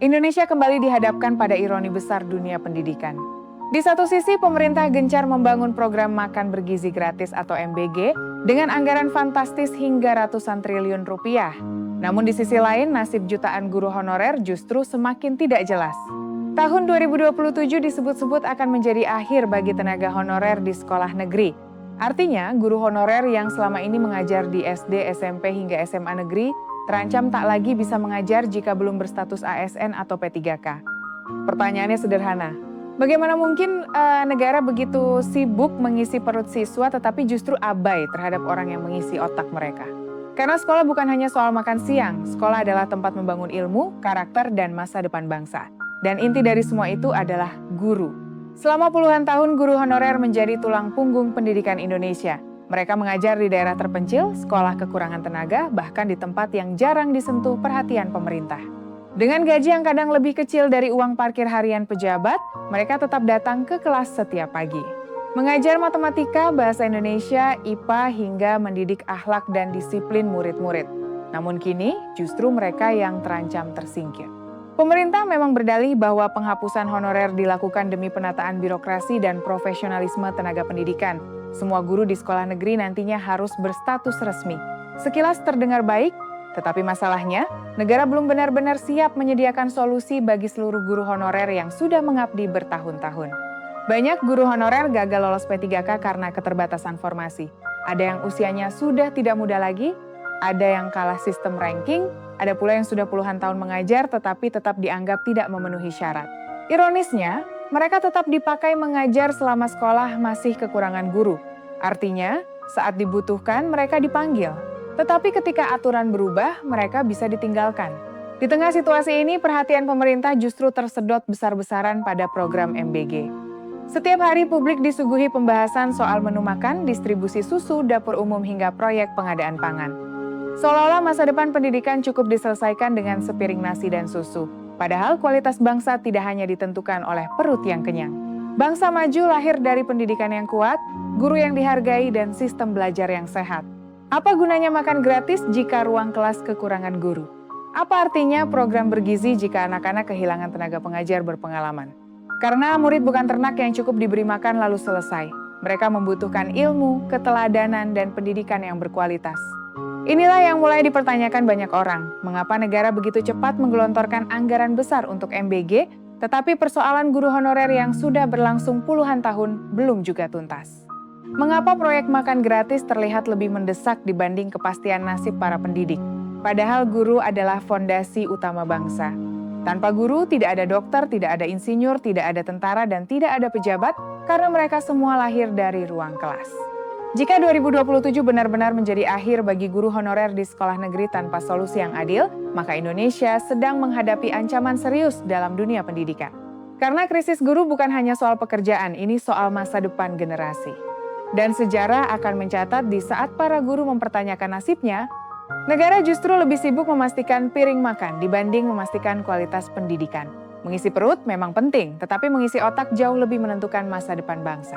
Indonesia kembali dihadapkan pada ironi besar dunia pendidikan. Di satu sisi, pemerintah gencar membangun program makan bergizi gratis atau MBG dengan anggaran fantastis hingga ratusan triliun rupiah. Namun di sisi lain, nasib jutaan guru honorer justru semakin tidak jelas. Tahun 2027 disebut-sebut akan menjadi akhir bagi tenaga honorer di sekolah negeri. Artinya, guru honorer yang selama ini mengajar di SD, SMP hingga SMA negeri terancam tak lagi bisa mengajar jika belum berstatus ASN atau P3K. Pertanyaannya sederhana, bagaimana mungkin negara begitu sibuk mengisi perut siswa tetapi justru abai terhadap orang yang mengisi otak mereka? Karena sekolah bukan hanya soal makan siang, sekolah adalah tempat membangun ilmu, karakter, dan masa depan bangsa. Dan inti dari semua itu adalah guru. Selama puluhan tahun, guru honorer menjadi tulang punggung pendidikan Indonesia. Mereka mengajar di daerah terpencil, sekolah kekurangan tenaga, bahkan di tempat yang jarang disentuh perhatian pemerintah. Dengan gaji yang kadang lebih kecil dari uang parkir harian pejabat, mereka tetap datang ke kelas setiap pagi. Mengajar matematika, bahasa Indonesia, IPA, hingga mendidik akhlak dan disiplin murid-murid. Namun kini, justru mereka yang terancam tersingkir. Pemerintah memang berdalih bahwa penghapusan honorer dilakukan demi penataan birokrasi dan profesionalisme tenaga pendidikan. Semua guru di sekolah negeri nantinya harus berstatus resmi. Sekilas terdengar baik, tetapi masalahnya, negara belum benar-benar siap menyediakan solusi bagi seluruh guru honorer yang sudah mengabdi bertahun-tahun. Banyak guru honorer gagal lolos P3K karena keterbatasan formasi. Ada yang usianya sudah tidak muda lagi, ada yang kalah sistem ranking, ada pula yang sudah puluhan tahun mengajar tetapi tetap dianggap tidak memenuhi syarat. Ironisnya, mereka tetap dipakai mengajar selama sekolah masih kekurangan guru. Artinya, saat dibutuhkan mereka dipanggil. Tetapi ketika aturan berubah, mereka bisa ditinggalkan. Di tengah situasi ini, perhatian pemerintah justru tersedot besar-besaran pada program MBG. Setiap hari publik disuguhi pembahasan soal menu makan, distribusi susu, dapur umum hingga proyek pengadaan pangan. Seolah-olah masa depan pendidikan cukup diselesaikan dengan sepiring nasi dan susu. Padahal kualitas bangsa tidak hanya ditentukan oleh perut yang kenyang. Bangsa maju lahir dari pendidikan yang kuat, guru yang dihargai, dan sistem belajar yang sehat. Apa gunanya makan gratis jika ruang kelas kekurangan guru? Apa artinya program bergizi jika anak-anak kehilangan tenaga pengajar berpengalaman? Karena murid bukan ternak yang cukup diberi makan lalu selesai. Mereka membutuhkan ilmu, keteladanan, dan pendidikan yang berkualitas. Inilah yang mulai dipertanyakan banyak orang. Mengapa negara begitu cepat menggelontorkan anggaran besar untuk MBG, tetapi persoalan guru honorer yang sudah berlangsung puluhan tahun belum juga tuntas? Mengapa proyek makan gratis terlihat lebih mendesak dibanding kepastian nasib para pendidik? Padahal guru adalah fondasi utama bangsa. Tanpa guru tidak ada dokter, tidak ada insinyur, tidak ada tentara, dan tidak ada pejabat karena mereka semua lahir dari ruang kelas. Jika 2027 benar-benar menjadi akhir bagi guru honorer di sekolah negeri tanpa solusi yang adil, maka Indonesia sedang menghadapi ancaman serius dalam dunia pendidikan. Karena krisis guru bukan hanya soal pekerjaan, ini soal masa depan generasi. Dan sejarah akan mencatat di saat para guru mempertanyakan nasibnya, negara justru lebih sibuk memastikan piring makan dibanding memastikan kualitas pendidikan. Mengisi perut memang penting, tetapi mengisi otak jauh lebih menentukan masa depan bangsa.